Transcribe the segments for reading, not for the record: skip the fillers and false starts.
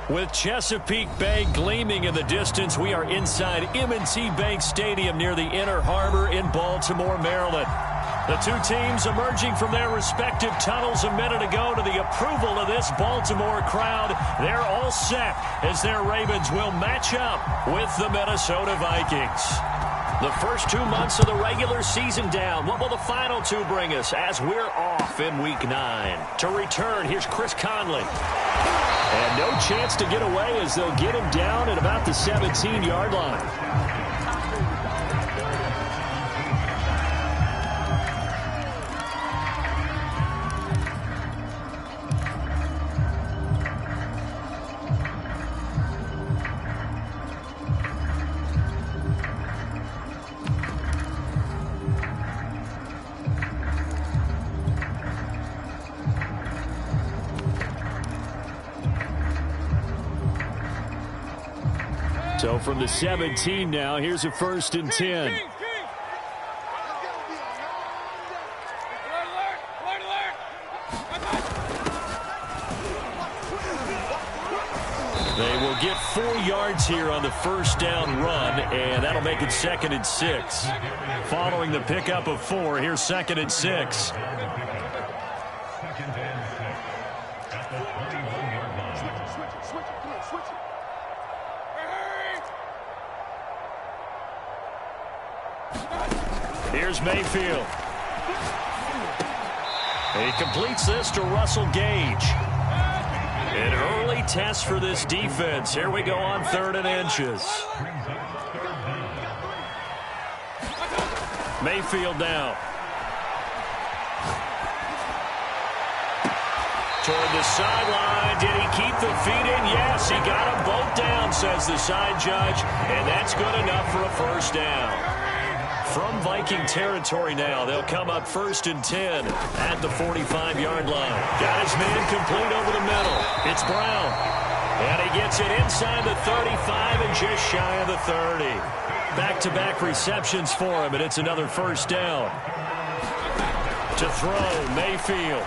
With Chesapeake Bay gleaming in the distance, we are inside M&T Bank Stadium near the Inner Harbor in Baltimore, Maryland. The two teams emerging from their respective tunnels a minute ago to the approval of this Baltimore crowd. They're all set as their Ravens will match up with the Minnesota Vikings. The first 2 months of the regular season down. What will the final two bring us as we're off in Week 9? To return, here's Chris Conley. And no chance to get away as they'll get him down at about the 17-yard line. So from the 17 now, here's a 1st and 10. They will get 4 yards here on the first down run, and that'll make it 2nd and 6. Following the pickup of 4, here's 2nd and 6. Here's Mayfield. He completes this to Russell Gage. An early test for this defense. Here we go on 3rd and inches. Mayfield now. Toward the sideline. Did he keep the feet in? Yes, he got them both down, says the side judge. And that's good enough for a first down. From Viking territory now, they'll come up 1st and 10 at the 45-yard line. Got his man complete over the middle. It's Brown. And he gets it inside the 35 and just shy of the 30. Back-to-back receptions for him, and it's another first down. To throw, Mayfield.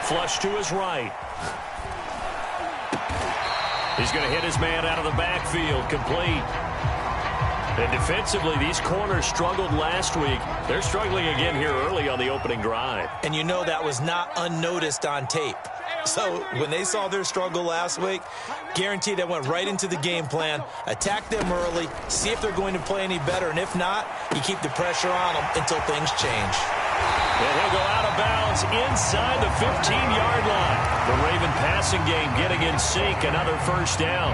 Flush to his right. He's going to hit his man out of the backfield, complete. And defensively, these corners struggled last week. They're struggling again here early on the opening drive. And you know that was not unnoticed on tape. So when they saw their struggle last week, guaranteed they went right into the game plan, attack them early, see if they're going to play any better. And if not, you keep the pressure on them until things change. And he'll go out of bounds inside the 15-yard line. The Raven passing game getting in sync. Another first down.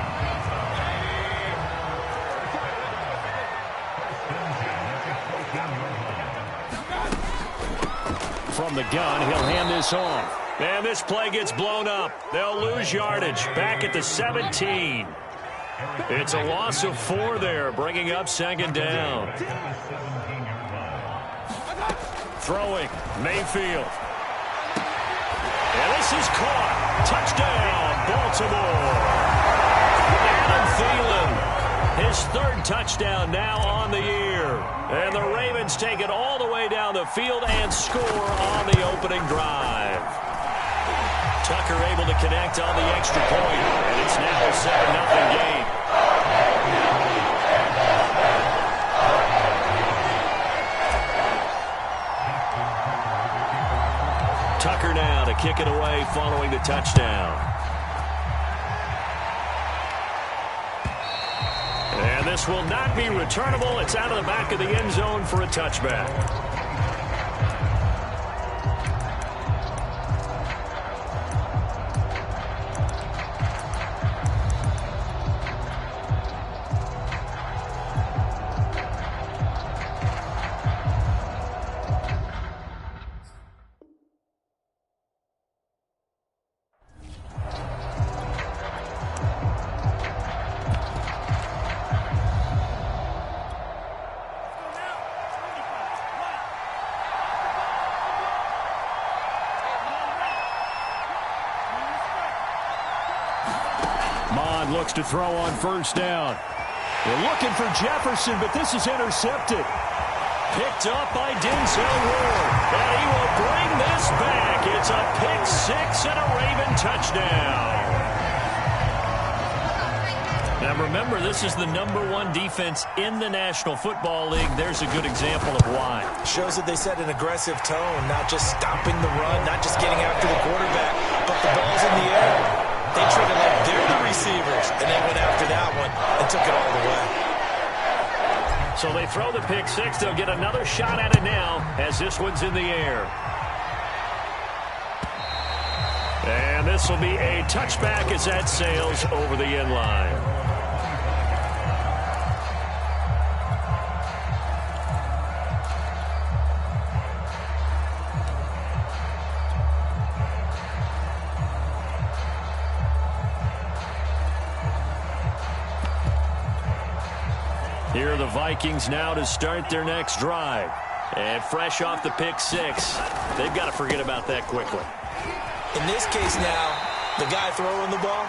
From the gun, he'll hand this off. And this play gets blown up. They'll lose yardage back at the 17. It's a loss of 4 there, bringing up 2nd down. Throwing, Mayfield. And this is caught. Touchdown, Baltimore. Adam Thielen, his 3rd touchdown now on the year. And the Ravens take it all the way down the field and score on the opening drive. Tucker able to connect on the extra point, and it's now a 7-0 game. Tucker now to kick it away following the touchdown. And this will not be returnable. It's out of the back of the end zone for a touchback. Looks to throw on first down. They're looking for Jefferson, but this is intercepted. Picked up by Denzel Ward. And he will bring this back. It's a pick 6 and a Raven touchdown. Now remember, this is the #1 defense in the National Football League. There's a good example of why. Shows that they set an aggressive tone, not just stopping the run, not just getting after the quarterback, but the ball's in the air. They treated like they're the receivers, and they went after that one and took it all the way. So they throw the pick six. They'll get another shot at it now as this one's in the air. And this will be a touchback as that sails over the end line. Here are the Vikings now to start their next drive. And fresh off the pick six, they've got to forget about that quickly. In this case now, the guy throwing the ball,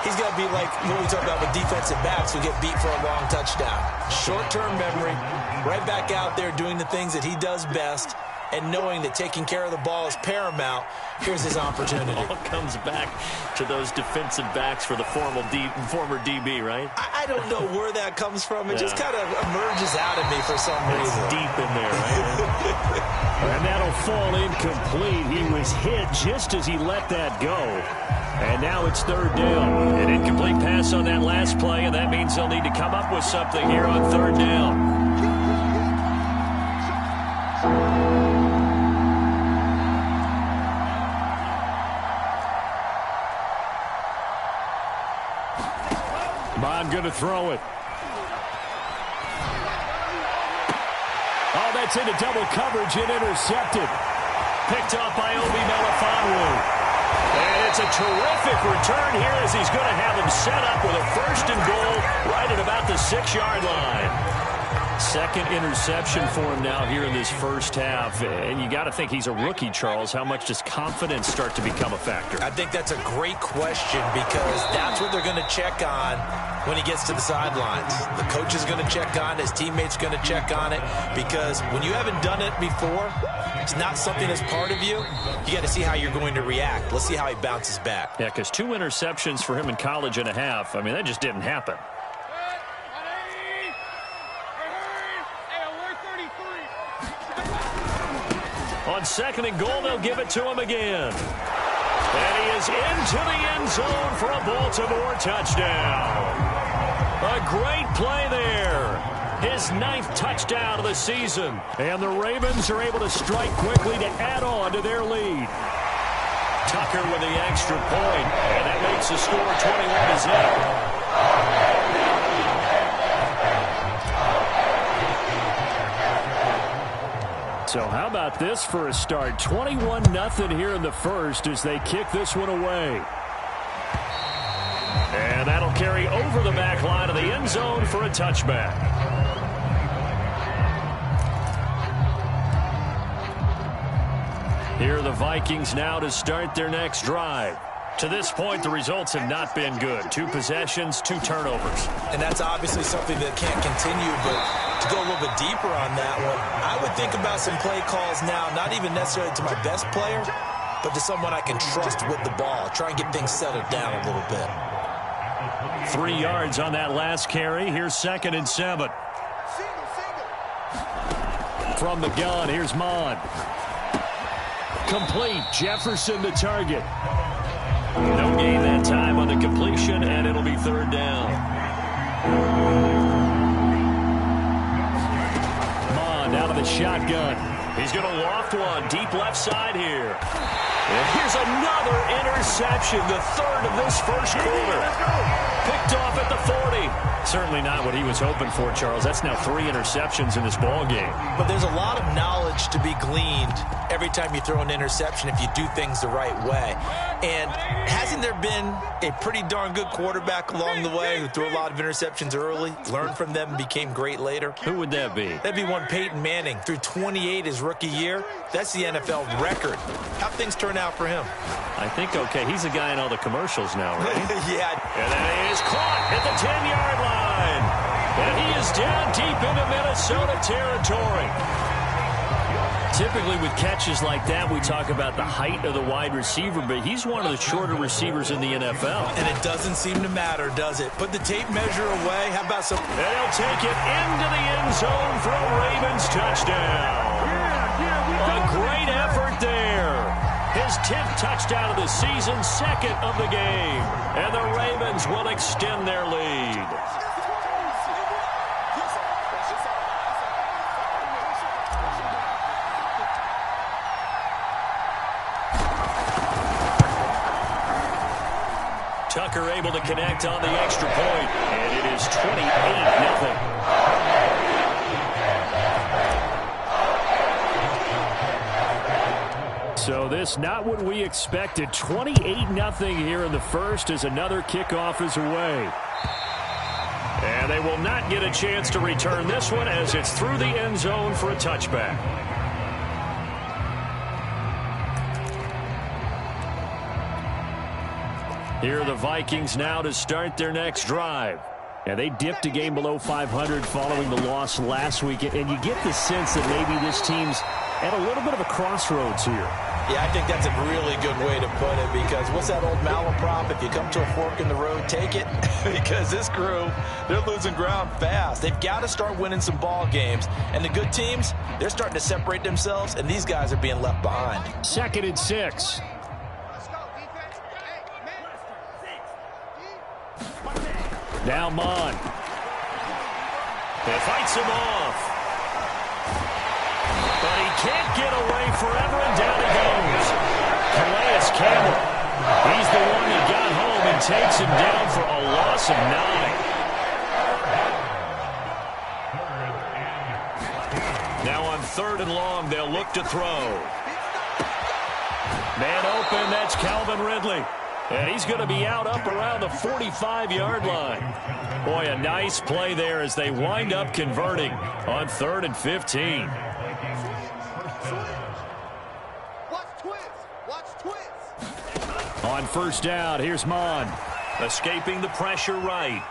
he's got to be like what we talk about with defensive backs who get beat for a long touchdown. Short-term memory, right back out there doing the things that he does best, and knowing that taking care of the ball is paramount. Here's his opportunity. It all comes back to those defensive backs for the former DB, right? I don't know where that comes from. It just kind of emerges out of me for some reason. It's deep in there, right? And that'll fall incomplete. He was hit just as he let that go. And now it's third down. An incomplete pass on that last play, and that means they'll need to come up with something here on third down. Bond going to throw it. Oh, that's into double coverage and intercepted. Picked off by Obi Melifonwu. And it's a terrific return here as he's going to have him set up with a first and goal right at about the 6-yard line. Second interception for him now here in this first half. And you got to think he's a rookie, Charles. How much does confidence start to become a factor? I think that's a great question because that's what they're going to check on when he gets to the sidelines. The coach is going to check on it. His teammates going to check on it because when you haven't done it before, it's not something that's part of you. You got to see how you're going to react. Let's see how he bounces back. Yeah, because 2 interceptions for him in college and a half. I mean, that just didn't happen. On second and goal, they'll give it to him again. And he is into the end zone for a Baltimore touchdown. A great play there. His 9th touchdown of the season. And the Ravens are able to strike quickly to add on to their lead. Tucker with the extra point. And that makes the score 21-0. So how about this for a start? 21-0 here in the first as they kick this one away. And that'll carry over the back line of the end zone for a touchback. Here are the Vikings now to start their next drive. To this point, the results have not been good. 2 possessions, 2 turnovers. And that's obviously something that can't continue, but to go a little bit deeper on that one, I would think about some play calls now, not even necessarily to my best player, but to someone I can trust with the ball. Try and get things settled down a little bit. 3 yards on that last carry. Here's 2nd and 7. From the gun, here's Mon. Complete. Jefferson the target. No gain that time on the completion, and it'll be third down. Mond out of the shotgun. He's going to loft one deep left side here. And here's another interception, the 3rd of this first quarter. Picked off at the 40. Certainly not what he was hoping for, Charles. That's now 3 interceptions in this ball game. But there's a lot of knowledge to be gleaned every time you throw an interception if you do things the right way. And hasn't there been a pretty darn good quarterback along the way who threw a lot of interceptions early, learned from them, and became great later? Who would that be? That'd be one Peyton Manning. Threw 28 his rookie year. That's the NFL record. How'd things turn out for him? I think, okay, he's a guy in all the commercials now, right? Yeah. And that is caught at the 10-yard line. And he is down deep into Minnesota territory. Typically with catches like that, we talk about the height of the wide receiver, but he's one of the shorter receivers in the NFL. And it doesn't seem to matter, does it? Put the tape measure away. How about some... And he'll take it into the end zone for a Ravens touchdown. A great effort there. His 10th touchdown of the season, 2nd of the game. And the Ravens will extend their lead. Tucker able to connect on the extra point, and it is 28-0. So this not what we expected. 28-0 here in the first as another kickoff is away. And they will not get a chance to return this one as it's through the end zone for a touchback. Here are the Vikings now to start their next drive. And they dipped a game below 500 following the loss last week. And you get the sense that maybe this team's at a little bit of a crossroads here. Yeah, I think that's a really good way to put it because what's that old malaprop? If you come to a fork in the road, take it. Because this crew, they're losing ground fast. They've got to start winning some ball games. And the good teams, they're starting to separate themselves, and these guys are being left behind. 2nd and 6. Now Mon. They fights him off. But he can't get away forever, and down he goes. Calais Campbell. He's the one that got home and takes him down for a loss of 9. Now on 3rd and long, they'll look to throw. Man open, that's Calvin Ridley. And he's going to be out up around the 45-yard line. Boy, a nice play there as they wind up converting on 3rd and 15. On 1st down, here's Mon. Escaping the pressure right.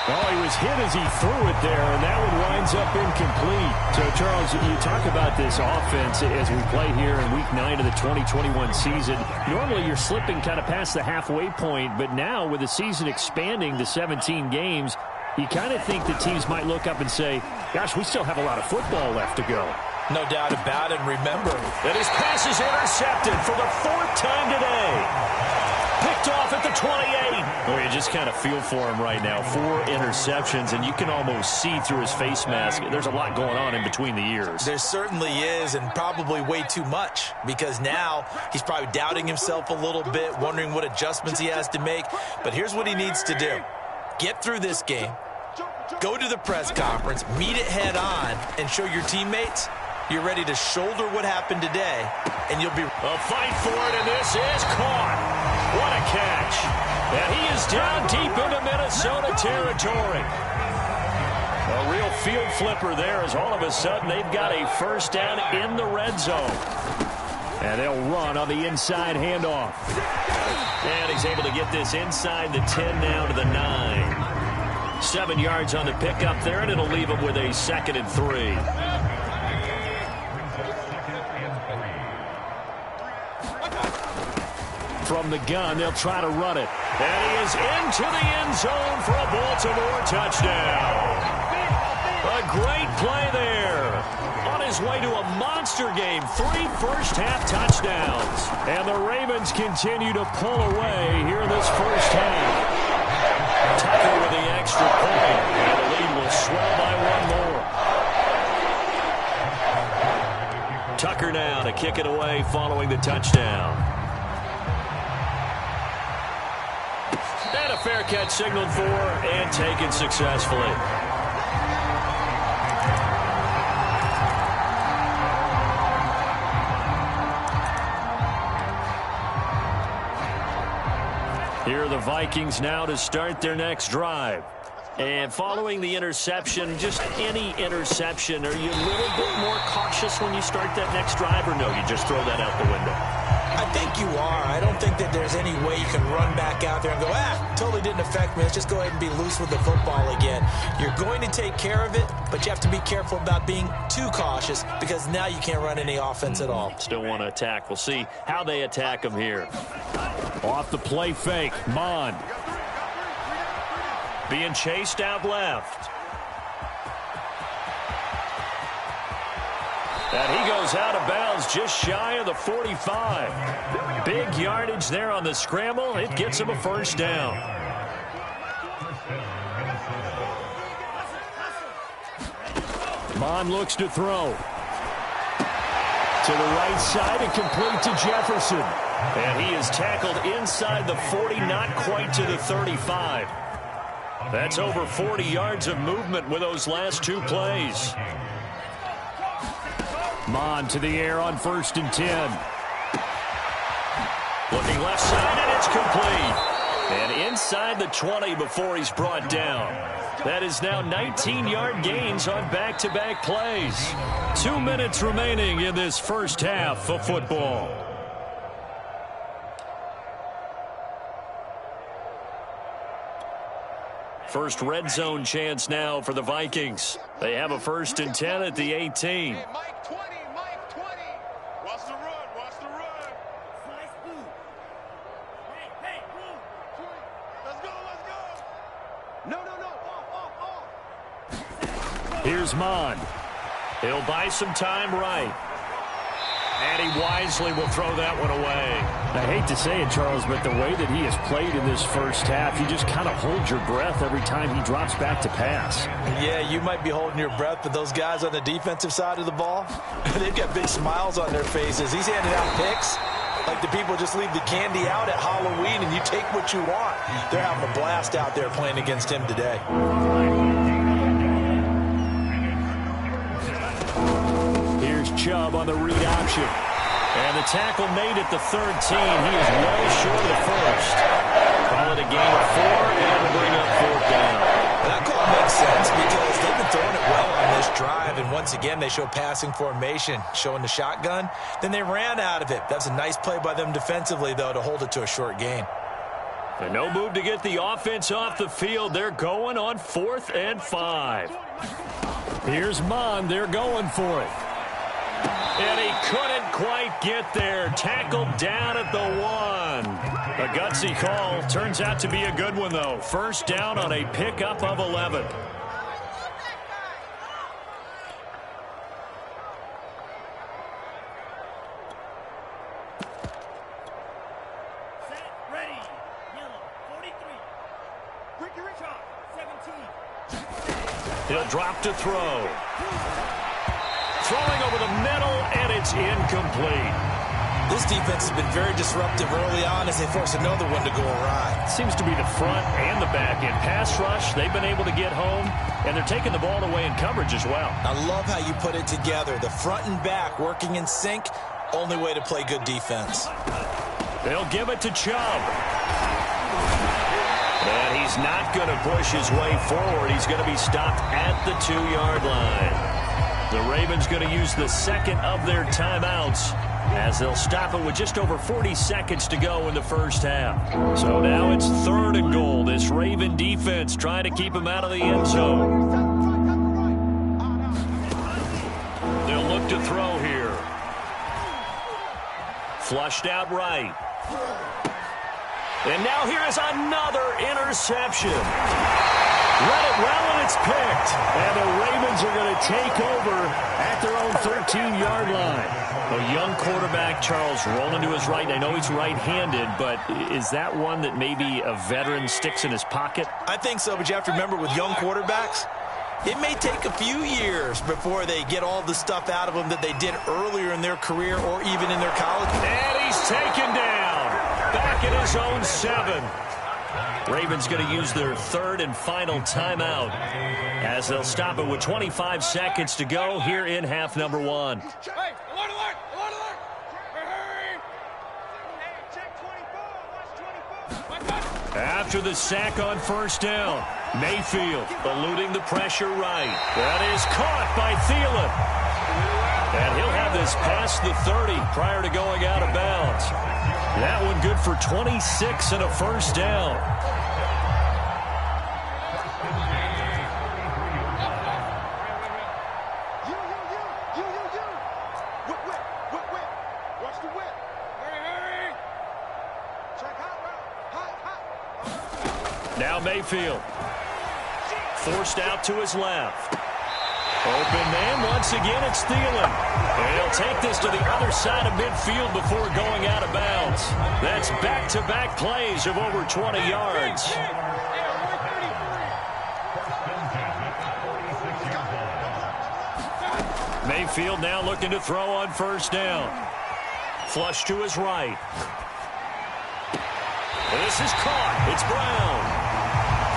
Oh, he was hit as he threw it there, and that one winds up incomplete. So, Charles, you talk about this offense as we play here in Week 9 of the 2021 season. Normally, you're slipping kind of past the halfway point, but now with the season expanding to 17 games, you kind of think the teams might look up and say, gosh, we still have a lot of football left to go. No doubt about it. Remember that his pass is intercepted for the 4th time today. Picked off at the 28. Oh, you just kind of feel for him right now. 4 interceptions, and you can almost see through his face mask. There's a lot going on in between the ears. There certainly is, and probably way too much, because now he's probably doubting himself a little bit, wondering what adjustments he has to make. But here's what he needs to do. Get through this game, go to the press conference, meet it head on, and show your teammates you're ready to shoulder what happened today, and you'll be... A fight for it, and this is caught. What a catch. And he is down deep into Minnesota territory. A real field flipper there as all of a sudden they've got a 1st down in the red zone. And they'll run on the inside handoff. And he's able to get this inside the 10 now to the 9. 7 yards on the pickup there, and it'll leave him with a 2nd and 3. From the gun, they'll try to run it. And he is into the end zone for a Baltimore touchdown. A great play there. On his way to a monster game, 3 first-half touchdowns. And the Ravens continue to pull away here in this first half. Tucker with the extra point. And the lead will swell by 1 more. Tucker now to kick it away following the touchdown. And a fair catch signaled for and taken successfully. Here are the Vikings now to start their next drive. And following the interception, just any interception, are you a little bit more cautious when you start that next drive, or no, you just throw that out the window? I think you are. I don't think that there's any way you can run back out there and go, totally didn't affect me. Let's just go ahead and be loose with the football again. You're going to take care of it, but you have to be careful about being too cautious because now you can't run any offense at all. Still want to attack. We'll see how they attack him here. Off the play fake, Mond. Being chased out left. And he goes out of bounds just shy of the 45. Big yardage there on the scramble. It gets him a first down. Mond looks to throw. To the right side and complete to Jefferson. And he is tackled inside the 40, not quite to the 35. That's over 40 yards of movement with those last two plays. Mond to the air on 1st and 10. Looking left side, and it's complete. And inside the 20 before he's brought down. That is now 19-yard gains on back-to-back plays. 2 minutes remaining in this first half of football. First red zone chance now for the Vikings. They have a 1st and 10 at the 18. Mike 20. Watch the run. Hey, let's go. No. Off. Here's Mond. He'll buy some time right. And he wisely will throw that one away. I hate to say it, Charles, but the way that he has played in this first half, you just kind of hold your breath every time he drops back to pass. Yeah, you might be holding your breath, but those guys on the defensive side of the ball, they've got big smiles on their faces. He's handing out picks like the people just leave the candy out at Halloween and you take what you want. They're having a blast out there playing against him today. Here's Chubb on the read option. And the tackle made at the 13. He is well short of the first. Call it a gain of 4 and bring up 4th down. That call makes sense because they've been throwing it well on this drive. And once again, they show passing formation, showing the shotgun. Then they ran out of it. That's a nice play by them defensively, though, to hold it to a short gain. And no move to get the offense off the field. They're going on 4th and 5. Here's Mond. They're going for it. And he couldn't quite get there. Tackled down at the 1. A gutsy call. Turns out to be a good one, though. First down on a pickup of 11. Set, ready. Yellow, 43. Ricky, 17. He'll drop to throw. Throwing over the middle, and it's incomplete. This defense has been very disruptive early on as they force another one to go awry. Seems to be the front and the back end. Pass rush, they've been able to get home, and they're taking the ball away in coverage as well. I love how you put it together. The front and back working in sync, only way to play good defense. They'll give it to Chubb. And he's not going to push his way forward. He's going to be stopped at the 2-yard line. The Ravens going to use the second of their timeouts as they'll stop it with just over 40 seconds to go in the first half. So now it's 3rd and goal. This Raven defense trying to keep him out of the end zone. They'll look to throw here. Flushed out right. And now here is another interception. Read it well, and it's picked. And the Ravens are going to take over at their own 13-yard line. A young quarterback, Charles, rolling to his right. I know he's right-handed, but is that one that maybe a veteran sticks in his pocket? I think so, but you have to remember with young quarterbacks, it may take a few years before they get all the stuff out of them that they did earlier in their career or even in their college. And he's taken down. Back at his own 7. Ravens going to use their 3rd and final timeout as they'll stop it with 25 seconds to go here in half number 1. Hey, alert! Hey! Check 24, watch 24. After the sack on 1st down, Mayfield eluding the pressure right. That is caught by Thielen. And he'll have this past the 30 prior to going out of bounds. That one good for 26 and a first down. Watch the whip. Hurry. Check hot. Now Mayfield. Forced out to his left. Open man once again, it's Thielen. And he'll take this to the other side of midfield before going out of bounds. That's back-to-back plays of over 20 yards. Mayfield now looking to throw on first down. Flush to his right. This is caught. It's Brown.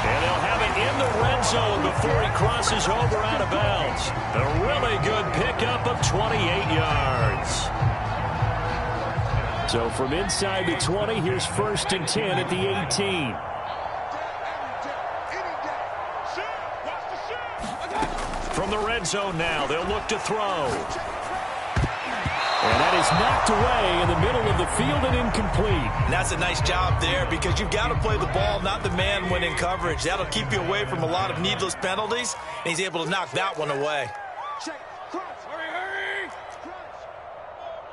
And they'll have it in the red zone before he crosses over out of bounds. A really good pickup of 28 yards. So from inside the 20, here's 1st and 10 at the 18. From the red zone now, they'll look to throw. And that is knocked away in the middle of the field and incomplete. And that's a nice job there because you've got to play the ball, not the man when in coverage. That'll keep you away from a lot of needless penalties, and he's able to knock that one away. Check. Hurry.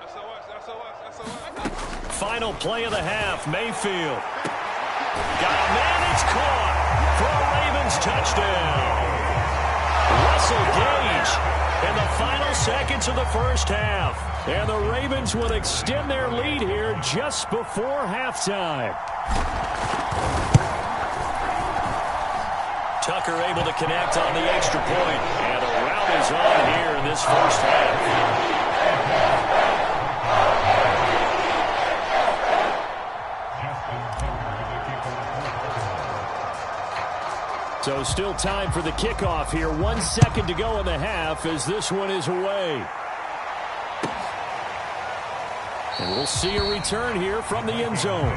SOS. Final play of the half, Mayfield. Got a man, it's caught for a Ravens touchdown. Russell Gage in the final seconds of the first half. And the Ravens will extend their lead here just before halftime. Tucker able to connect on the extra point. And a rout is on here in this first half. So still time for the kickoff here. 1 second to go in the half as this one is away. And we'll see a return here from the end zone.